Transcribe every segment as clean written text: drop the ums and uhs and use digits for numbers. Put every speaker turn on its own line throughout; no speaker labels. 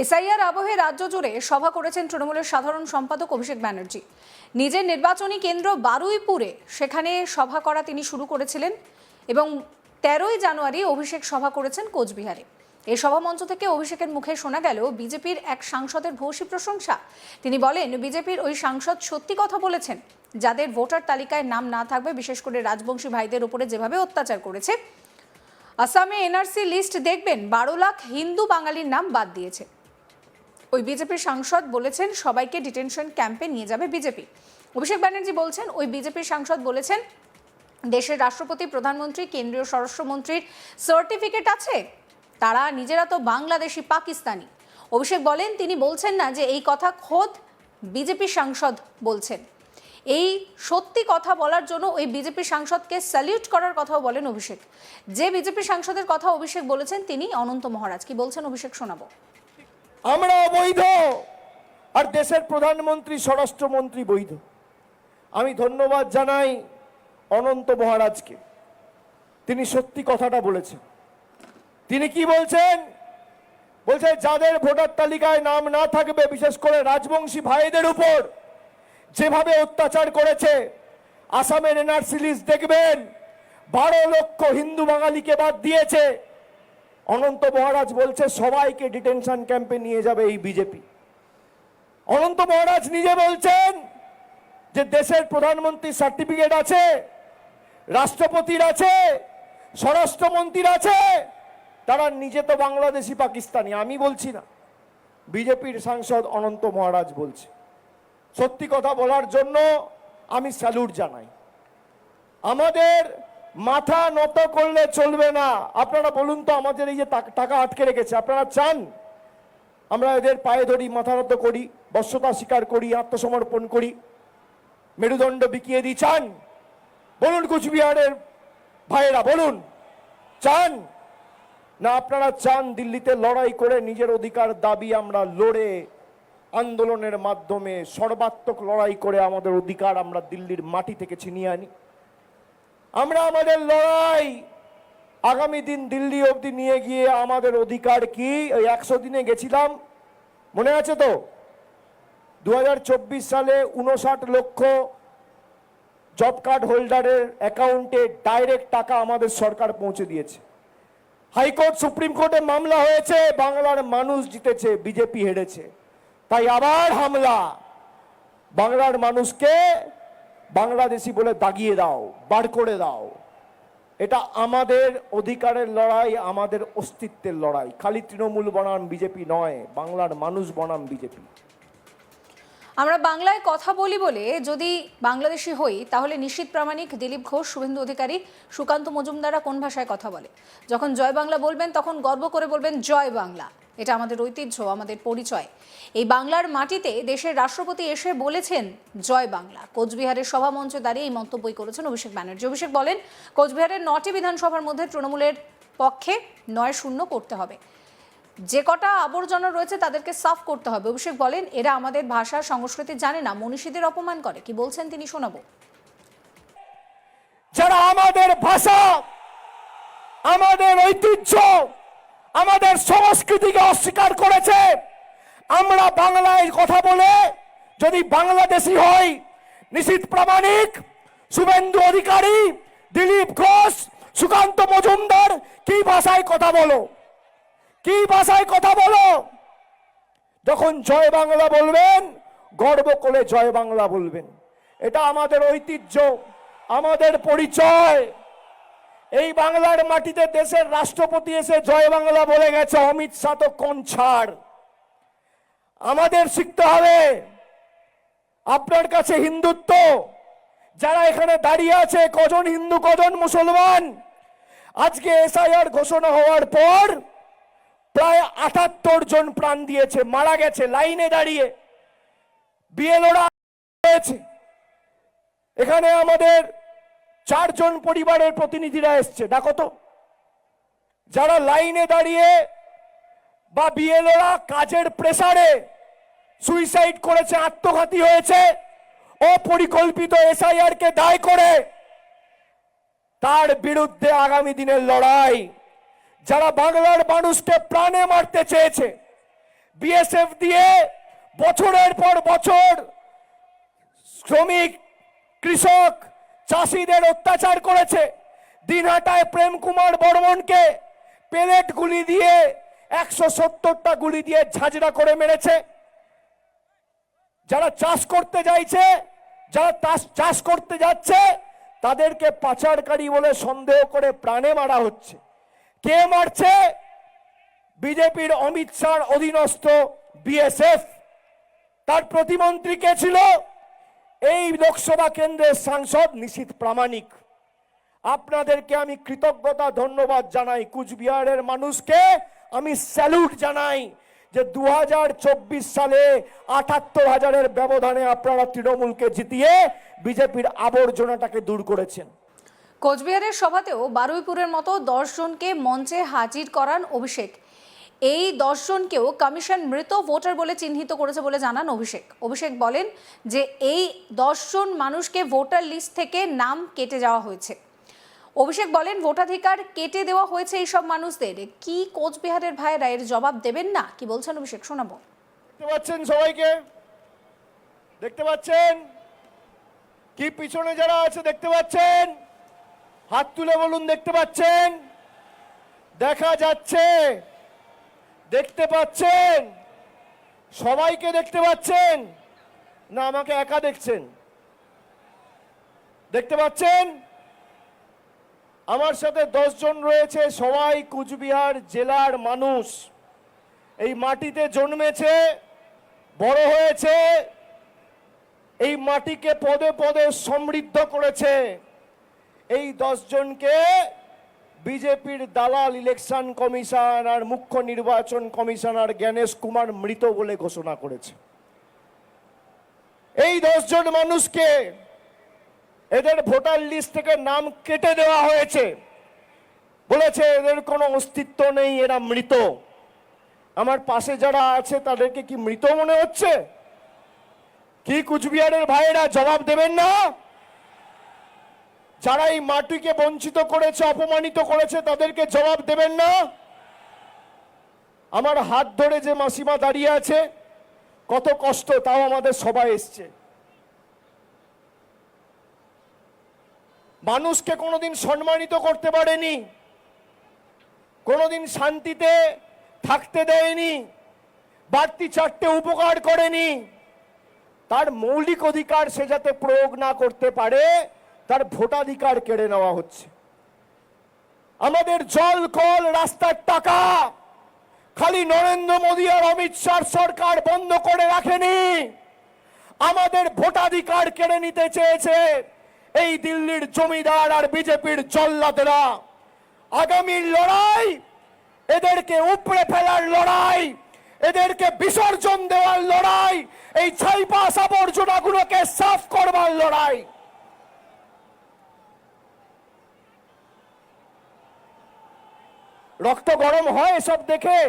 SIR আবহে রাজ্য জুড়ে সভা করেছেন তৃণমূলের সাধারণ সম্পাদক অভিষেক ব্যানার্জি। নিজের নির্বাচনী কেন্দ্র বারুইপুরে সেখানে সভা করা তিনি শুরু করেছিলেন এবং 13ই জানুয়ারি অভিষেক সভা করেছেন কোচবিহারে। এই সভামঞ্চ থেকে অভিষেকের মুখে শোনা গেল বিজেপির এক সাংসদের ভূয়সী প্রশংসা। তিনি বলেন, বিজেপির ওই সাংসদ সত্যি কথা বলেছেন। যাদের ভোটার তালিকায় নাম না থাকবে, বিশেষ করে রাজবংশী ভাইদের উপরে যেভাবে অত্যাচার করেছে, আসামে এনআরসি লিস্ট দেখবেন 12 লাখ হিন্দু বাঙালির নাম বাদ দিয়েছে। ওই বিজেপির সাংসদ বলেছেন সবাইকে ডিটেনশন ক্যাম্পে নিয়ে যাবে বিজেপি। অভিষেক ব্যানার্জি বলছেন, ওই বিজেপির সাংসদ বলেছেন দেশের রাষ্ট্রপতি, প্রধানমন্ত্রী, কেন্দ্রীয় স্বরাষ্ট্রমন্ত্রীর সার্টিফিকেট আছে, তারা নিজেরা তো বাংলাদেশি, পাকিস্তানি। অভিষেক বলেন, তিনি বলছেন না যে এই কথা খোদ বিজেপি সাংসদ বলছেন। এই সত্যি কথা বলার জন্য ওই বিজেপি সাংসদকে স্যালিউট করার কথাও বলেন অভিষেক। যে বিজেপি সাংসদের কথা অভিষেক বলেছেন তিনি অনন্ত মহারাজ। কি বলছেন অভিষেক শোনাবো।
আমরা অবৈধ আর দেশের প্রধানমন্ত্রী, স্বরাষ্ট্রমন্ত্রী বৈধ। আমি ধন্যবাদ জানাই অনন্ত মহারাজকে, তিনি সত্যি কথাটা বলেছেন। তিনি কি বলছেন? বলছে যাদের ভোটার তালিকায় নাম না থাকবে, বিশেষ করে রাজবংশী ভাইদের উপর যেভাবে অত্যাচার করেছে, আসামের এনআরসি লিস্ট দেখবেন 12 লক্ষ হিন্দু বাঙালিকে বাদ দিয়েছে। অনন্ত মহারাজ বলছে সবাইকে ডিটেনশন ক্যাম্পে নিয়ে যাবে এই বিজেপি। অনন্ত মহারাজ নিজে বলছেন যে দেশের প্রধানমন্ত্রীর সার্টিফিকেট আছে, রাষ্ট্রপতির আছে, স্বরাষ্ট্রমন্ত্রীর আছে, তারা নিজে তো বাংলাদেশি, পাকিস্তানি। আমি বলছি না, বিজেপির সাংসদ অনন্ত মহারাজ বলছে। সত্যি কথা বলার জন্য আমি স্যালুট জানাই। আমাদের মাথা নত করলে চলবে না। আপনারা বলুন তো, আমাদের এই যে টাকা আটকে রেখেছে, আপনারা চান আমরা এদের পায়ে ধরি, মাথা নত করি, বশ্যতা স্বীকার করি, আত্মসমর্পণ করি, মেরুদণ্ড বিকিয়ে দিই? চান? বলুন কুচবিহারের ভাইয়েরা, বলুন চান না? আপনারা চান দিল্লিতে লড়াই করে নিজের অধিকার দাবি আমরা লড়ে, আন্দোলনের মাধ্যমে সর্বাত্মক লড়াই করে আমাদের অধিকার আমরা দিল্লির মাটি থেকে ছিনিয়ে আনি? আমরা আমাদের লড়াই আগামী দিন দিল্লি অবধি নিয়ে গিয়ে আমাদের অধিকার কি, ওই 100 দিনে গেছিলাম, মনে আছে তো? 2024 সালে 59 লক্ষ জব কার্ড হোল্ডারের অ্যাকাউন্টে ডাইরেক্ট টাকা আমাদের সরকার পৌঁছে দিয়েছে। হাইকোর্ট, সুপ্রিম কোর্টে মামলা হয়েছে, বাংলার মানুষ জিতেছে, বিজেপি হেরেছে। তাই আবার হামলা। বাংলার মানুষকে বাংলাদেশি বলে দাগিয়ে দাও, বার করে দাও। এটা আমাদের অধিকারের লড়াই, আমাদের অস্তিত্বের লড়াই। খালি তৃণমূল বনাম বিজেপি নয়, বাংলার মানুষ বনাম বিজেপি।
আমরা বাংলায় কথা বলি বলে যদি বাংলাদেশি হই, তাহলে নিশীথ প্রামাণিক, দিলীপ ঘোষ, শুভেন্দু অধিকারী, সুকান্ত মজুমদাররা কোন ভাষায় কথা বলে? যখন জয় বাংলা বলবেন তখন গর্ব করে বলবেন জয় বাংলা। এটা আমাদের ঐতিহ্য, আমাদের পরিচয়। এই বাংলার মাটিতে দেশের রাষ্ট্রপতি এসে বলেছেন জয় বাংলা। কোচবিহারের সভামঞ্চে দাঁড়িয়ে এই মন্তব্যই করেছেন অভিষেক ব্যানার্জি। অভিষেক বলেন, কোচবিহারের 9টি বিধানসভার মধ্যে তৃণমূলের পক্ষে 9-0 করতে হবে। যে কটা আবর্জনা রয়েছে তাদেরকে সাফ করতে হবে। অভিষেক বলেন, এরা আমাদের ভাষা সংস্কৃতি জানে না, মনীষীদের অপমান করে। কি বলছেন তিনি শোনাবো।
যারা আমাদের ভাষা, আমাদের ঐতিহ্য, আমাদের সংস্কৃতিকে অস্বীকার করেছে, আমরা বাংলায় কথা বলে যদি বাংলাদেশি হই, নিশীথ প্রামাণিক, শুভেন্দু অধিকারী, দিলীপ ঘোষ, সুকান্ত মজুমদার কি ভাষায় কথা বলো? কি ভাষায় কথা বলো? যখন জয় বাংলা বলবেন, গর্ব করে জয় বাংলা বলবেন। এটা আমাদের ঐতিহ্য, আমাদের পরিচয়। এই বাংলার মাটিতে দেশের রাষ্ট্রপতি এসে জয় বাংলা বলে গেছে, অমিত শাহ তো কোন ছাড়। আমাদের শিখতে হবে। আপনার কাছে হিন্দুত্ব, যারা এখানে দাঁড়িয়ে আছে, কজন হিন্দু কজন মুসলমান? আজকে এসআইআর ঘোষণা হওয়ার পর প্রায় 78 জন প্রাণ দিয়েছে, মারা গেছে লাইনে দাঁড়িয়ে। বিএলওরা হয়েছে। এখানে আমাদের 4 জন পরিবারের প্রতিনিধিরা এসছে, ডাকো তো। যারা লাইনে দাঁড়িয়ে বা বিএলওরা কাজের প্রেসারে সুইসাইড করেছে, আত্মঘাতী হয়েছে, অপরিকল্পিত এসআইআর কে দায় করে, তার বিরুদ্ধে আগামী দিনের লড়াই। যারা বাংলার মানুষকে প্রাণে মারতে চেয়েছে, বিএসএফ দিয়ে বছরের পর বছর শ্রমিক, কৃষক, চাষিদের অত্যাচার করেছে। দিনহাটায় প্রেম কুমার বর্মনকে পেলেট গুলি দিয়ে 170টা গুলি দিয়ে ঝাঁঝরা করে মেরেছে। যারা চাষ করতে যাইছে, যারা চাষ করতে যাচ্ছে, তাদেরকে পাচারকারী বলে সন্দেহ করে প্রাণে মারা হচ্ছে। কে মারছে? বিজেপির অমিত শাহর অধীনস্থ বিএসএফ। তার প্রতিমন্ত্রী কে ছিল? এই লোকসভা কেন্দ্রের সাংসদ নিশীথ প্রামাণিক। আপনাদেরকে আমি কৃতজ্ঞতা ধন্যবাদ জানাই। কুচবিহারের মানুষকে আমি স্যালুট জানাই যে 2024 সালে 78,000-এর ব্যবধানে আপনারা তৃণমূলকে জিতিয়ে বিজেপির আবর্জনাটাকে দূর করেছেন।
কোচবিহারের সভাতেও বারুইপুরের মতো 10 জনকে মঞ্চে হাজির করান অভিষেক। এই 10 জনকেও কমিশন মৃত ভোটার বলে চিহ্নিত করেছে বলে জানান অভিষেক। অভিষেক বলেন যে এই 10 জন মানুষকে ভোটার লিস্ট থেকে নাম কেটে যাওয়া হয়েছে। অভিষেক বলেন ভোটাধিকার কেটে দেওয়া হয়েছে এইসব মানুষদের। কি কোচবিহারের ভাইয়েরা এর জবাব দেবেন না? কি বলছেন অভিষেক, শোনাবো।
দেখতে পাচ্ছেন সবাইকে, দেখতে পাচ্ছেন কি পিছনে যারা আছে দেখতে পাচ্ছেন? হাত তুলে বলুন দেখতে পাচ্ছেন? দেখা যাচ্ছে, দেখতে পাচ্ছেন? সবাইকে দেখতে পাচ্ছেন না আমাকে একা দেখছেন? দেখতে পাচ্ছেন? আমার সাথে 10 জন রয়েছে, সবাই কুচবিহার জেলার মানুষ। এই মাটিতে জন্মেছে, বড় হয়েছে, এই মাটিকে পদে পদে সমৃদ্ধ করেছে। এই 10 জনকে বিজেপির দালাল ইলেকশন কমিশন আর মুখ্য নির্বাচন কমিশনার জ্ঞানেশ কুমার মৃত বলে ঘোষণা করেছে। এই 10 জন মানুষকে এদের ভোটার লিস্ট থেকে নাম কেটে দেওয়া হয়েছে, বলেছে এদের কোনো অস্তিত্ব নেই, এরা মৃত। আমার পাশে যারা আছে তাদেরকে কি মৃত মনে হচ্ছে? কি কুচবিহারের ভাইয়েরা জবাব দেবেন না? যারা এই মাটিকে বঞ্চিত করেছে, অপমানিত করেছে, তাদেরকে জবাব দেবেন না? আমার হাত ধরে যে মাসিমা দাঁড়িয়ে আছে, কত কষ্ট, তাও আমাদের সবাই এসছে। মানুষকে কোনোদিন সম্মানিত করতে পারেনি, কোনোদিন শান্তিতে থাকতে দেয়নি, বাড়তি 4টে উপকার করেনি। তার মৌলিক অধিকার সে যাতে প্রয়োগ না করতে পারে, তার ভোটাধিকার কেড়ে নেওয়া হচ্ছে। আমাদের জল, কল, রাস্তার টাকা খালি নরেন্দ্র মোদী আর অমিত শাহ সরকার বন্ধ করে রাখেনি, আমাদের ভোটাধিকার কেড়ে নিতে চেয়েছে এই দিল্লির জমিদার আর বিজেপির জল্লাদেরা। আগামীর লড়াই এদেরকে উপড়ে ফেলার লড়াই, এদেরকে বিসর্জন দেওয়ার লড়াই, এই ছাইপাস আবর্জনাগুলোকে সাফ করবার লড়াই। রক্ত গরম হয় এসব দেখে?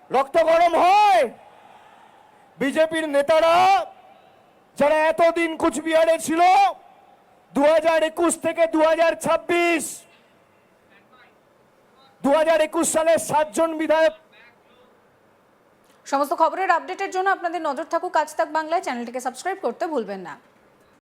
রক্ত গরম হয়? বিজেপির নেতারা যারা এতদিন কুচবিহারে ছিল, 2021 থেকে 2026, 2021 সালে 7 জন বিধায়ক।
সমস্ত খবরের আপডেটের জন্য আপনাদের নজর থাকুক আজ তাক বাংলায়। চ্যানেলটিকে সাবস্ক্রাইব করতে ভুলবেন না।